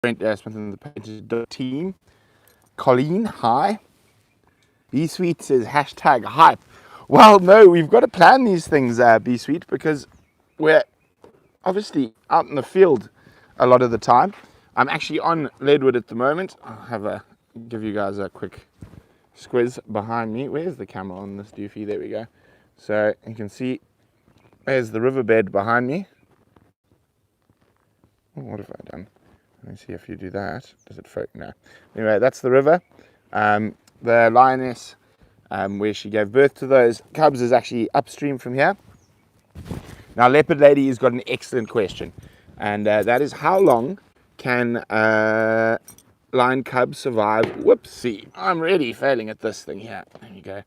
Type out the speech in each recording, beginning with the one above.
Brent Smith and the Painted team. Colleen, hi. B Sweet says hashtag hype. Well, no, we've got to plan these things, B Sweet, because we're obviously out in the field a lot of the time. I'm actually on Leadwood at the moment. I'll give you guys a quick squiz behind me. Where's the camera on this doofy? There we go. So you can see there's the riverbed behind me. Oh, what have I done? Let me see if you do that. Does it focus? No. Anyway, that's the river. The lioness, where she gave birth to those cubs, is actually upstream from here. Now, Leopard Lady has got an excellent question, and that is, how long can lion cubs survive? Whoopsie, I'm really failing at this thing here. There you go.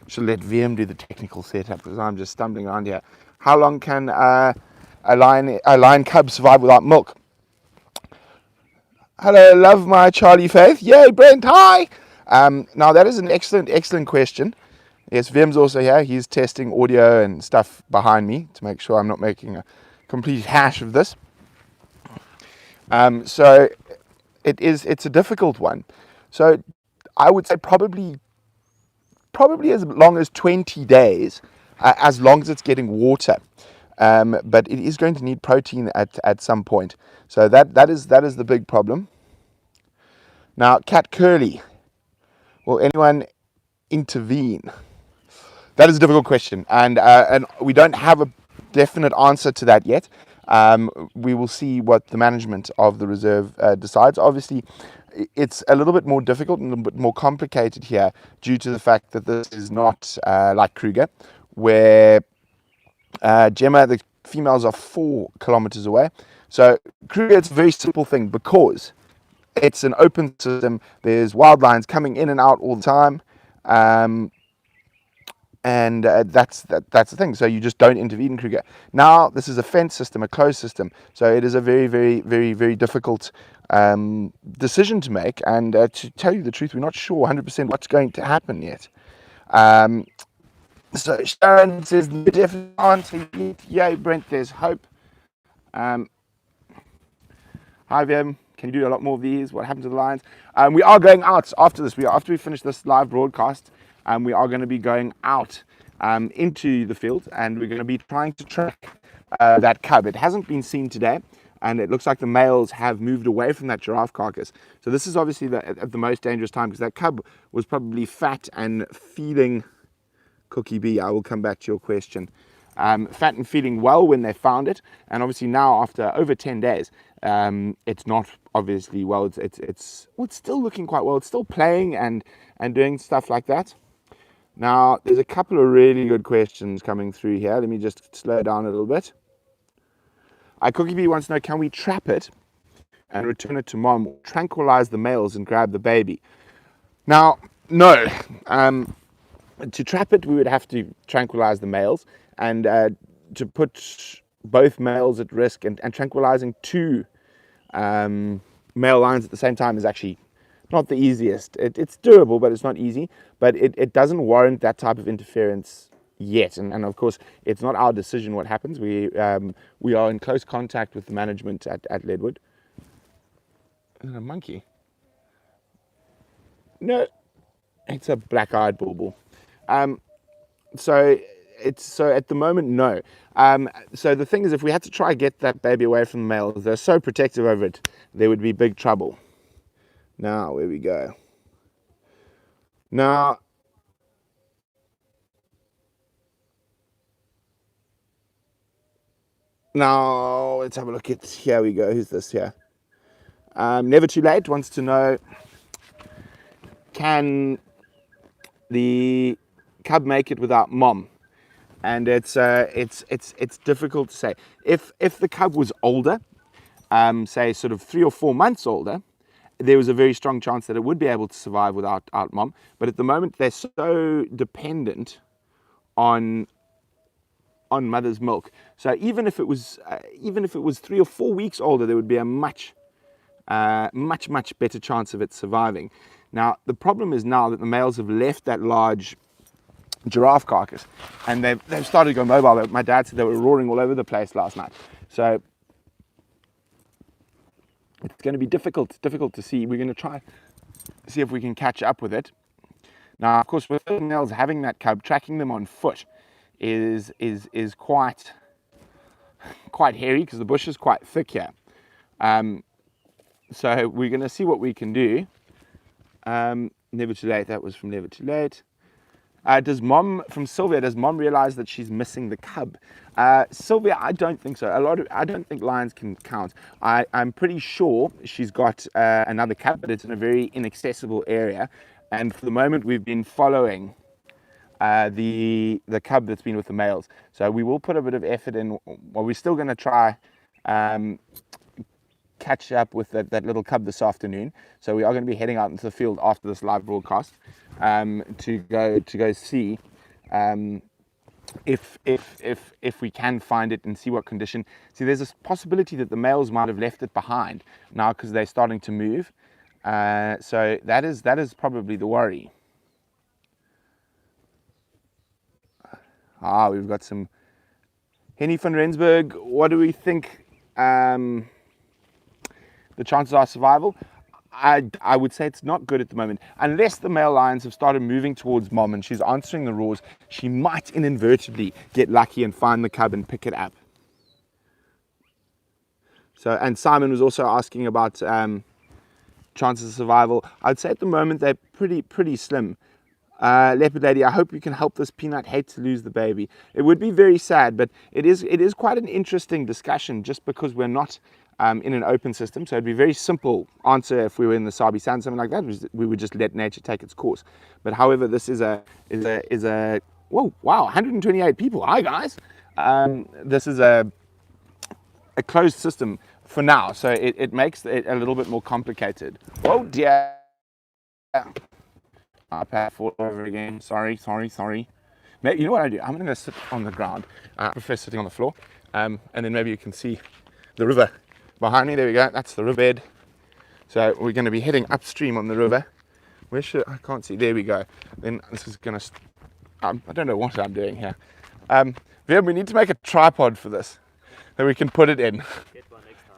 Should let VM do the technical setup because I'm just stumbling around here. How long can a lion cub survive without milk? Hello, love my Charlie Faith. Yay, Brent, hi. Now, that is an excellent question. Yes, Vim's also here. He's testing audio and stuff behind me to make sure I'm not making a complete hash of this. So it's a difficult one. So I would say probably as long as 20 days, as long as it's getting water. But it is going to need protein at some point. So that is the big problem. Now, Cat Curly, will anyone intervene? That is a difficult question, and we don't have a definite answer to that yet. We will see what the management of the reserve decides. Obviously, it's a little bit more difficult and a little bit more complicated here due to the fact that this is not like Kruger, where Gemma, the females are 4 kilometers away. So Kruger, it's a very simple thing because it's an open system. There's wild lions coming in and out all the time. And that's the thing. So you just don't intervene in Kruger. Now, this is a fence system, a closed system. So it is a very, very, very, very difficult decision to make. And to tell you the truth, we're not sure 100% what's going to happen yet. So Sharon says, no definite answer. Yay, Brent, there's hope. Hi, Vim. Can you do a lot more of these? What happened to the lions? We are going out after this. After we finish this live broadcast, we are going to be going out into the field, and we're going to be trying to track that cub. It hasn't been seen today, and it looks like the males have moved away from that giraffe carcass. So this is obviously at the most dangerous time, because that cub was probably fat and feeling... Cookie B, I will come back to your question. Fat and feeling well when they found it, and obviously now after over 10 days, it's not obviously well. It's still looking quite well. It's still playing and doing stuff like that. Now, there's a couple of really good questions coming through here. Let me just slow down a little bit. Cookie B wants to know, can we trap it and return it to mom, tranquilize the males and grab the baby? Now, no. To trap it, we would have to tranquilize the males, and to put both males at risk and tranquilizing 2 male lions at the same time is actually not the easiest. It's doable, but it's not easy. But it doesn't warrant that type of interference yet. And of course, it's not our decision what happens. We are in close contact with the management at Leadwood. Is it a monkey? No, it's a black-eyed bulbul. So at the moment, no. So the thing is, if we had to try and get that baby away from the males, they're so protective over it, there would be big trouble. Now, where we go. Now, let's have a look at, here we go. Who's this here? Never Too Late wants to know, can the cub make it without mom? And it's difficult to say. If the cub was older, say sort of 3 or 4 months older, there was a very strong chance that it would be able to survive without mom. But at the moment, they're so dependent on mother's milk. So even if it was 3 or 4 weeks older, there would be a much better chance of it surviving. Now, the problem is now that the males have left that large giraffe carcass, and they've started to go mobile. My dad said they were roaring all over the place last night. So it's going to be difficult to see. We're going to try see if we can catch up with it. Now, of course, with the males having that cub, tracking them on foot is quite hairy because the bush is quite thick here. So we're going to see what we can do. Never too late. That was from Never Too Late. From Sylvia, does mom realize that she's missing the cub? Sylvia, I don't think so. I don't think lions can count. I'm pretty sure she's got another cub, but it's in a very inaccessible area. And for the moment, we've been following the cub that's been with the males. So we will put a bit of effort in. Well, we're still going to try catch up with that little cub this afternoon. So we are going to be heading out into the field after this live broadcast to go see if we can find it and see what condition. See, there's a possibility that the males might have left it behind now because they're starting to move. So that is probably the worry. We've got some Henny van Rensburg. What do we think the chances are survival? I would say it's not good at the moment. Unless the male lions have started moving towards mom and she's answering the roars, she might inadvertently get lucky and find the cub and pick it up. So, and Simon was also asking about chances of survival. I'd say at the moment they're pretty slim. Leopard Lady, I hope you can help this peanut. Hate to lose the baby. It would be very sad, but it is quite an interesting discussion just because we're not in an open system. So it'd be a very simple answer if we were in the Sabi Sand, something like that. We would just let nature take its course. But however, this is a whoa, wow, 128 people. Hi guys. This is a closed system for now, so it makes it a little bit more complicated. Oh dear. iPad fall over again. Sorry. Maybe, you know what I do? I'm going to sit on the ground. I prefer sitting on the floor. And then maybe you can see the river behind me. There we go. That's the riverbed. So we're going to be heading upstream on the river. Where should I can't see. There we go. Then this is going to. I don't know what I'm doing here. We need to make a tripod for this, that we can put it in.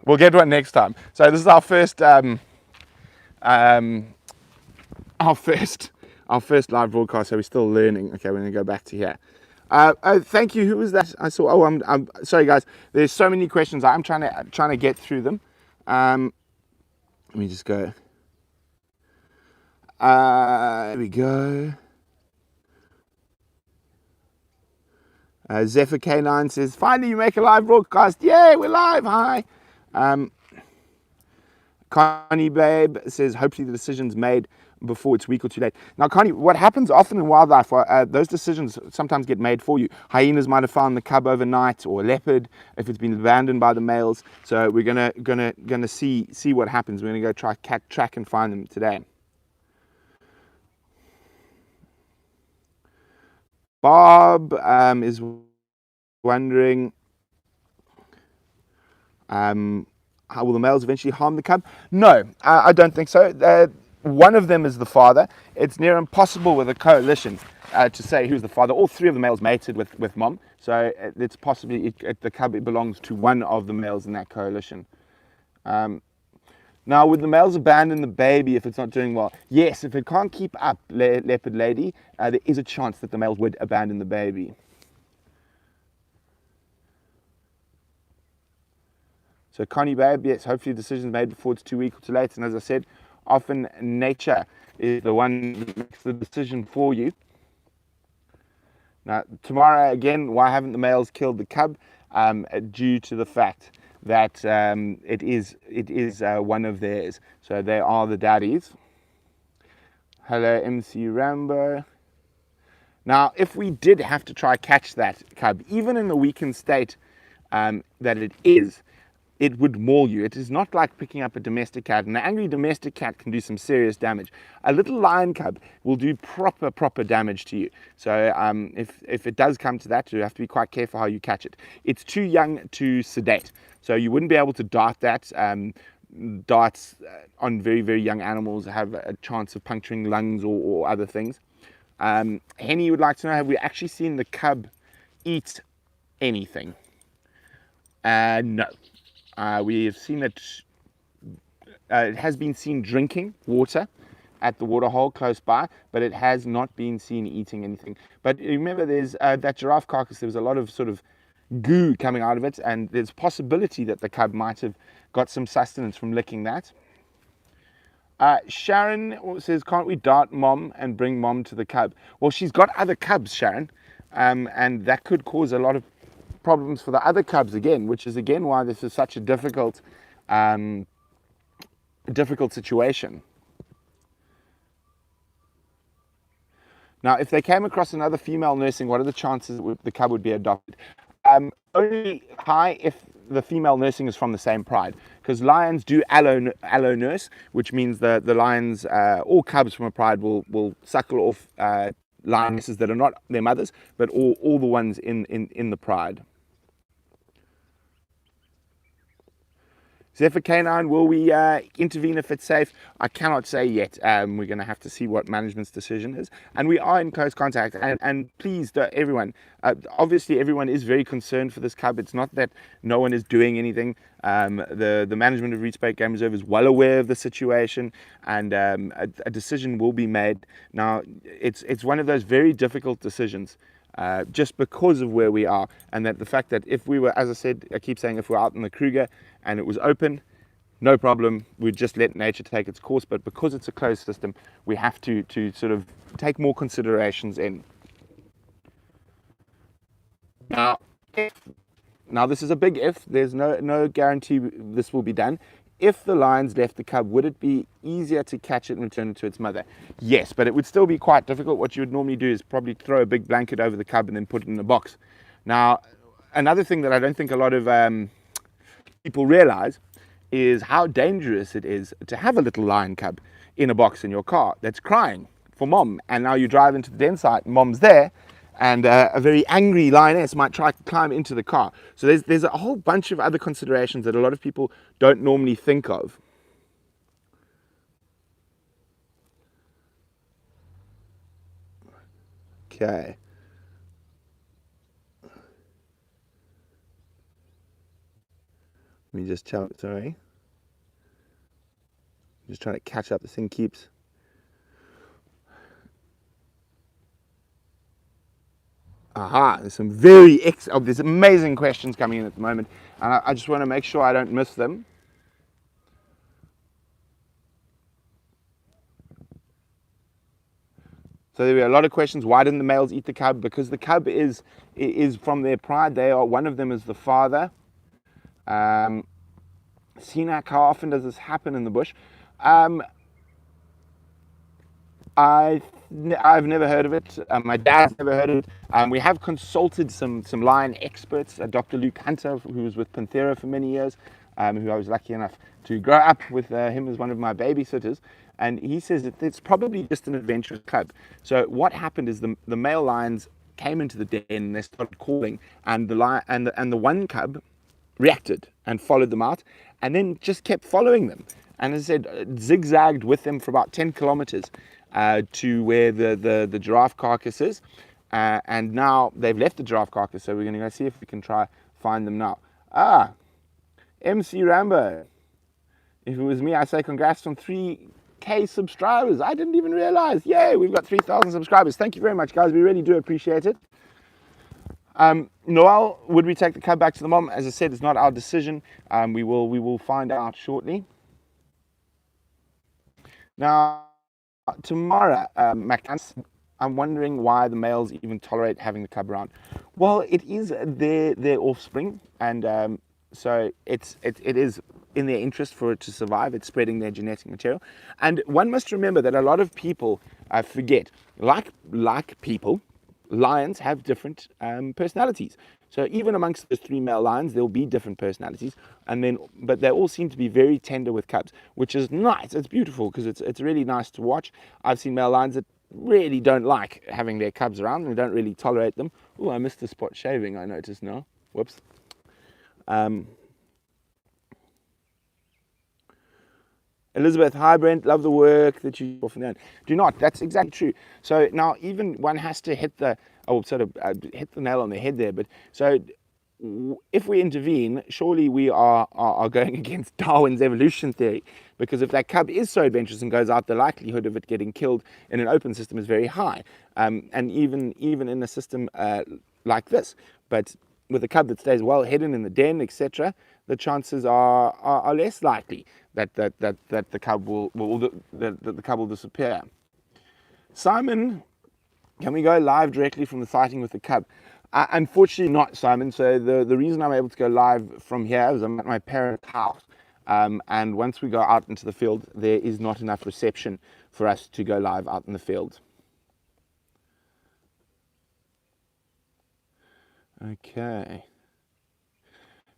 We'll get one next time. So this is our first. Our first live broadcast, so we're still learning. Okay, we're going to go back to here. Thank you. Who was that? I saw. I'm sorry, guys. There's so many questions. I'm trying to get through them. Let me just go. There we go. Zephyr K9 says, finally you make a live broadcast. Yay, we're live. Hi. Connie Babe says, hopefully the decision's made before it's a week or too late. Now, Connie, what happens often in wildlife, those decisions sometimes get made for you. Hyenas might have found the cub overnight, or a leopard if it's been abandoned by the males. So we're gonna see what happens. We're gonna go track and find them today. Bob is wondering, how will the males eventually harm the cub? No, I don't think so. One of them is the father. It's near impossible with a coalition to say who's the father. All three of the males mated with mom, so it's possibly the cub belongs to one of the males in that coalition. Now, would the males abandon the baby if it's not doing well? Yes, if it can't keep up, Leopard Lady, there is a chance that the males would abandon the baby. So Connie Babe, yes, hopefully the decision's made before it's too weak or too late. And as I said, often nature is the one that makes the decision for you. Now, tomorrow, again, why haven't the males killed the cub? Due to the fact that it is one of theirs. So they are the daddies. Hello, MC Rambo. Now, if we did have to try catch that cub, even in the weakened state that it is, it would maul you. It is not like picking up a domestic cat. An angry domestic cat can do some serious damage. A little lion cub will do proper damage to you. So if it does come to that, you have to be quite careful how you catch it. It's too young to sedate. So you wouldn't be able to dart that. Darts on very young animals have a chance of puncturing lungs or other things. Henny would like to know, have we actually seen the cub eat anything? No. We have seen it it has been seen drinking water at the water hole close by, but it has not been seen eating anything. But remember, there's that giraffe carcass, there was a lot of sort of goo coming out of it, and there's a possibility that the cub might have got some sustenance from licking that. Sharon says, can't we dart mom and bring mom to the cub? Well, she's got other cubs, Sharon, and that could cause a lot of problems for the other cubs again, which is again why this is such a difficult situation. Now, if they came across another female nursing, what are the chances that the cub would be adopted? Only high if the female nursing is from the same pride, because lions do allo nurse, which means the lions, all cubs from a pride will suckle off lionesses that are not their mothers, but all the ones in the pride. Zephyr Canine, will we intervene if it's safe? I cannot say yet. We're going to have to see what management's decision is. And we are in close contact. And please, everyone, obviously everyone is very concerned for this cub. It's not that no one is doing anything. The management of Reach Bait Game Reserve is well aware of the situation, and a decision will be made. Now, it's one of those very difficult decisions. Just because of where we are, and that the fact that if we were, as I said, I keep saying, if we're out in the Kruger and it was open, no problem, we'd just let nature take its course. But because it's a closed system, we have to sort of take more considerations in. Now this is a big if. There's no guarantee this will be done. If the lions left the cub, would it be easier to catch it and return it to its mother? Yes, but it would still be quite difficult. What you would normally do is probably throw a big blanket over the cub and then put it in a box. Now, another thing that I don't think a lot of people realize is how dangerous it is to have a little lion cub in a box in your car that's crying for mom. And now you drive into the den site, mom's there, and a very angry lioness might try to climb into the car. So there's a whole bunch of other considerations that a lot of people don't normally think of. Okay. Let me just tell, sorry. Just trying to catch up. This thing keeps... Aha, there's some there's amazing questions coming in at the moment, and I just want to make sure I don't miss them. So there were a lot of questions. Why didn't the males eat the cub? Because the cub is from their pride. One of them is the father. Sinak, how often does this happen in the bush? I've never heard of it. My dad's never heard of it. We have consulted some lion experts, Dr. Luke Hunter, who was with Panthera for many years, who I was lucky enough to grow up with him as one of my babysitters. And he says that it's probably just an adventurous cub. So what happened is the male lions came into the den and they started calling, and the one cub reacted and followed them out, and then just kept following them. And as I said, zigzagged with them for about 10 kilometers to where the giraffe carcass is. And now they've left the giraffe carcass, so we're going to go see if we can try find them now. MC Rambo. If it was me, I'd say congrats on 3K subscribers. I didn't even realize. Yay, we've got 3,000 subscribers. Thank you very much, guys. We really do appreciate it. Noel, would we take the cub back to the mom? As I said, it's not our decision. We will find out shortly. Now, Tamara McCann, I'm wondering why the males even tolerate having the cub around. Well, it is their offspring, and so it is in their interest for it to survive. It's spreading their genetic material. And one must remember that a lot of people forget, like people, lions have different personalities. So even amongst those 3 male lions, there'll be different personalities, but they all seem to be very tender with cubs, which is nice. It's beautiful because it's really nice to watch. I've seen male lions that really don't like having their cubs around and don't really tolerate them. Oh, I missed the spot shaving, I noticed now. Whoops. Elizabeth, hi Brent, love the work that you often do. Do not, that's exactly true. So now even one has to hit the nail on the head there. But so if we intervene, surely we are going against Darwin's evolution theory, because if that cub is so adventurous and goes out, the likelihood of it getting killed in an open system is very high, and even in a system like this. But with a cub that stays well hidden in the den, etc., the chances are less likely that the cub the cub will disappear. Simon, can we go live directly from the sighting with the cub? Unfortunately not, Simon. So the reason I'm able to go live from here is I'm at my parents' house. And once we go out into the field, there is not enough reception for us to go live out in the field. Okay.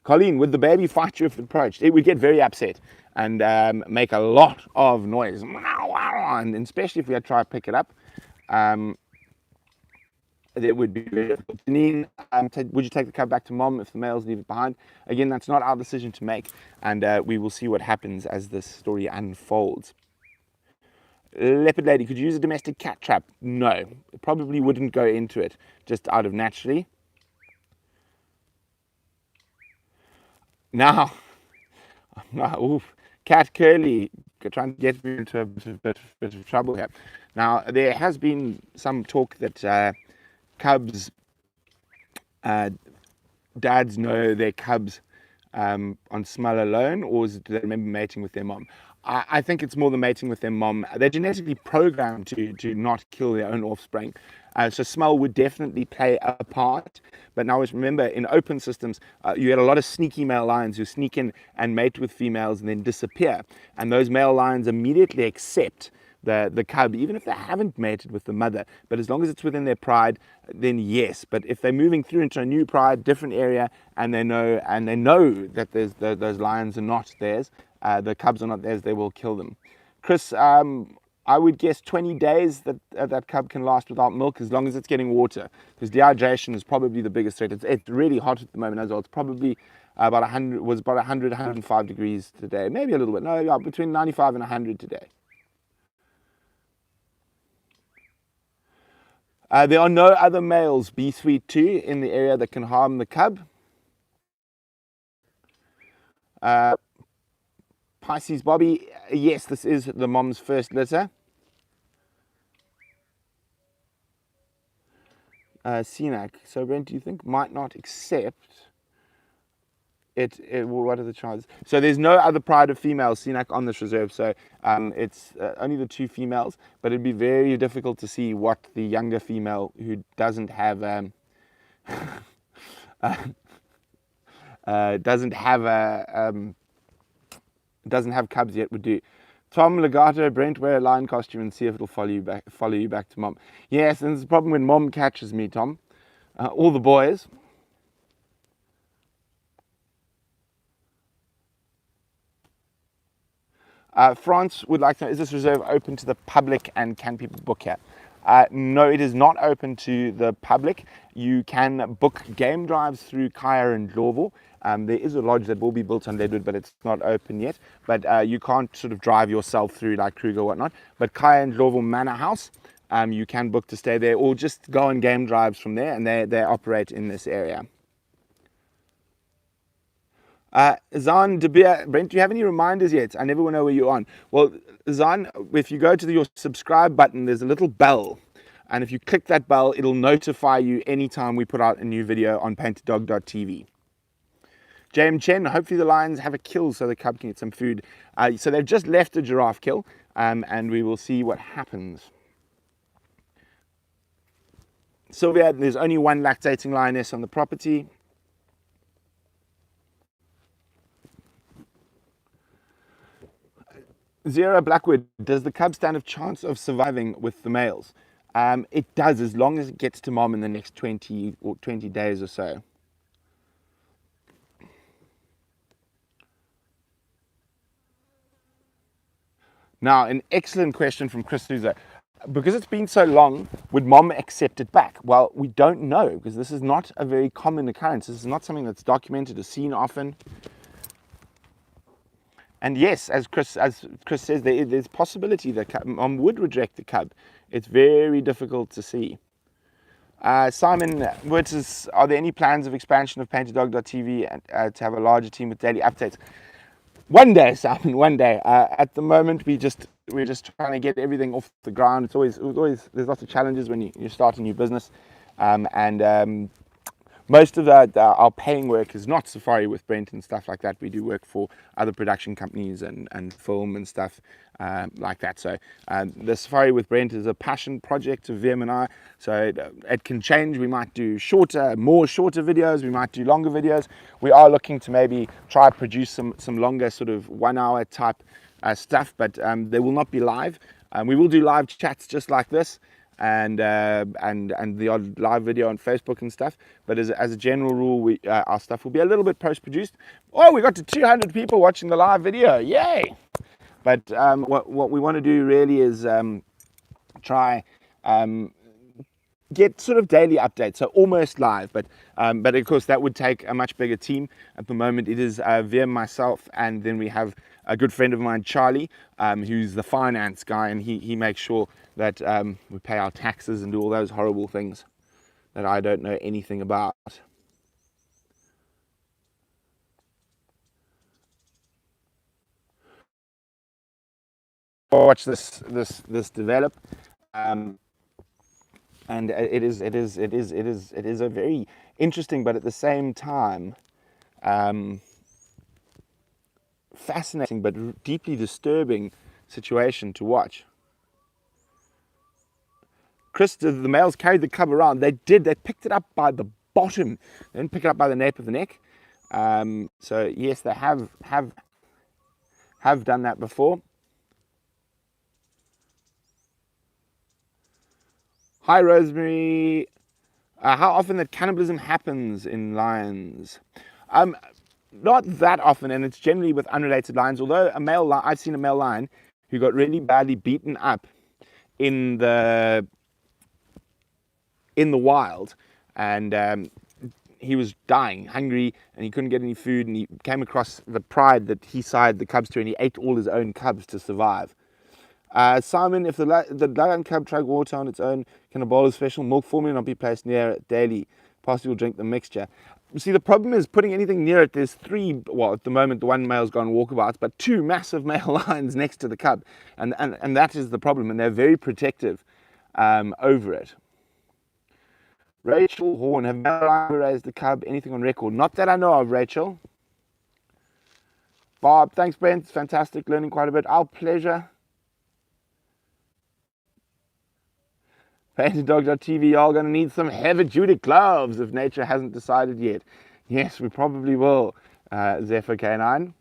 Colleen, would the baby fight you if approached? It would get very upset and make a lot of noise. And especially if we had to try to pick it up. It would be very difficult. Janine, would you take the cub back to mom if the males leave it behind? Again, that's not our decision to make, and we will see what happens as this story unfolds. Leopard lady, could you use a domestic cat trap? No, it probably wouldn't go into it, just out of naturally. Now, oof, Cat Curly, trying to get me into a bit of trouble here. Now, there has been some talk that cubs, dads know their cubs on smell alone, or do they remember mating with their mom? I think it's more the mating with their mom. They're genetically programmed to not kill their own offspring. So smell would definitely play a part. But now remember, in open systems, you get a lot of sneaky male lions who sneak in and mate with females and then disappear. And those male lions immediately accept the cub, even if they haven't mated with the mother. But as long as it's within their pride, then yes. But if they're moving through into a new pride, different area, and they know that those lions are not theirs, the cubs are not theirs, they will kill them. Chris, I would guess 20 days that cub can last without milk, as long as it's getting water, because dehydration is probably the biggest threat. It's really hot at the moment as well. It's probably about 105 degrees today, maybe a little bit. No, yeah, between 95 and 100 today. There are no other males, B Sweet 2, in the area that can harm the cub. Pisces Bobby, yes, this is the mom's first litter. Cenac, so Brent, do you think might not accept it? What are the chances? So there's no other pride of females, Cenac, on this reserve. So it's only the two females, but it'd be very difficult to see what the younger female who doesn't have cubs yet would do. Tom Legato, Brent, wear a lion costume and see if it'll follow you back to mom. Yes, and it's the problem when mom catches me, Tom. All the boys. France would like to know, is this reserve open to the public and can people book here? No, it is not open to the public. You can book game drives through Kaya and Lorville. There is a lodge that will be built on Leadwood, but it's not open yet. But you can't sort of drive yourself through like Kruger or whatnot. But Kaya and Lorville Manor House, you can book to stay there, or just go on game drives from there, and they operate in this area. Zan De Beer, Brent, do you have any reminders yet? I never know where you're on. Well, Zan, if you go to your subscribe button, there's a little bell. And if you click that bell, it'll notify you anytime we put out a new video on paintedDog.tv. JM Chen, hopefully the lions have a kill so the cub can get some food. So they've just left a giraffe kill, and we will see what happens. Sylvia, there's only one lactating lioness on the property. Zero Blackwood, does the cub stand a chance of surviving with the males? It does, as long as it gets to mom in the next 20 days or so. Now, an excellent question from Chris Souza. Because it's been so long, would mom accept it back? Well, we don't know, because this is not a very common occurrence. This is not something that's documented or seen often. And yes, as Chris says, there's possibility that mom would reject the cub. It's very difficult to see. Simon Wirtz, are there any plans of expansion of paintedog.tv and to have a larger team with daily updates? One day, Simon, one day. At the moment, we're just trying to get everything off the ground. It's always there's lots of challenges when you start a new business, and most of our paying work is not Safari with Brent and stuff like that. We do work for other production companies and film and stuff like that. So the Safari with Brent is a passion project of VM and I. So it can change. We might do more shorter videos. We might do longer videos. We are looking to maybe try produce some longer sort of 1 hour type stuff, but they will not be live. We will do live chats just like this. And the odd live video on Facebook and stuff, but as a general rule, our stuff will be a little bit post-produced. Oh, we got to 200 people watching the live video, yay! But what we want to do really is try get sort of daily updates, so almost live, but of course that would take a much bigger team. At the moment it is via myself, and then we have a good friend of mine, Charlie, who's the finance guy, and he makes sure that we pay our taxes and do all those horrible things that I don't know anything about. Watch this develop, and it is a very interesting, but at the same time fascinating but deeply disturbing situation to watch. Chris, the males carried the cub around. They picked it up by the bottom. They didn't pick it up by the nape of the neck. So yes, they have done that before. Hi, Rosemary. How often that cannibalism happens in lions? Not that often, and it's generally with unrelated lions. Although I've seen a male lion who got really badly beaten up in the wild, and he was dying, hungry, and he couldn't get any food, and he came across the pride that he sired the cubs to, and he ate all his own cubs to survive. Simon, if the lion cub drank water on its own, can a bowl of special milk formula not be placed near it daily? Possibly will drink the mixture. See, the problem is putting anything near it. There's three, well, at the moment the one male's gone walkabouts, but two massive male lions next to the cub, and that is the problem, and they're very protective over it. Rachel Horn, have male lions raised the cub? Anything on record? Not that I know of, Rachel. Bob, thanks, Brent. It's fantastic, learning quite a bit. Our pleasure. PaintedDog.tv, y'all going to need some heavy-duty gloves if nature hasn't decided yet. Yes, we probably will, Zephyr K9.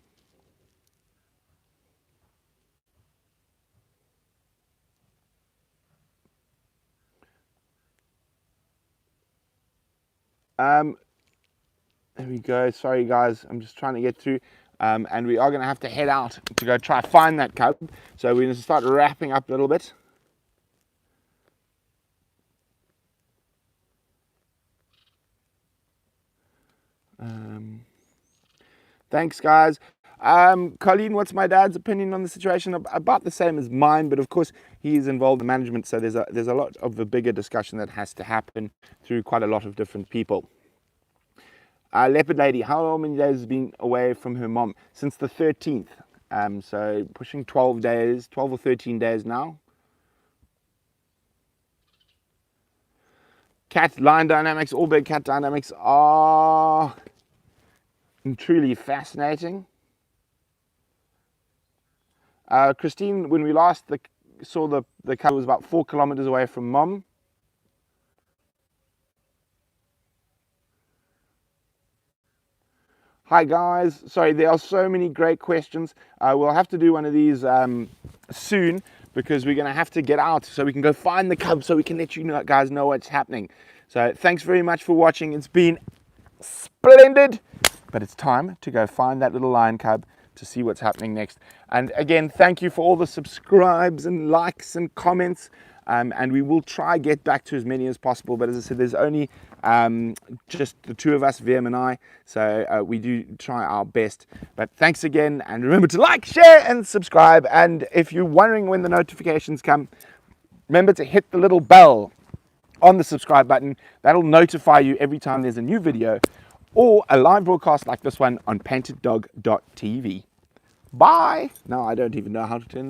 There we go. Sorry, guys. I'm just trying to get through. And we are going to have to head out to go try find that cub. So we're going to start wrapping up a little bit. Thanks, guys. Colleen, what's my dad's opinion on the situation? About the same as mine, but of course he is involved in management, so there's a lot of a bigger discussion that has to happen through quite a lot of different people. Leopard Lady, how many days has been away from her mom? Since the 13th, so pushing 12 or 13 days now. Cat lion dynamics, all big cat dynamics are truly fascinating. Christine, when we last saw the cub was about 4 kilometers away from mom. Hi guys, sorry, there are so many great questions. We'll have to do one of these soon, because we're going to have to get out so we can go find the cub, so we can let you guys know what's happening. So thanks very much for watching. It's been splendid, but it's time to go find that little lion cub to see what's happening next. And again, thank you for all the subscribes and likes and comments. And we will try get back to as many as possible. But as I said, there's only just the two of us, VM and I. So we do try our best. But thanks again. And remember to like, share, and subscribe. And if you're wondering when the notifications come, remember to hit the little bell. on the subscribe button. That'll notify you every time there's a new video or a live broadcast like this one on painteddog.tv. Bye. Now I don't even know how to turn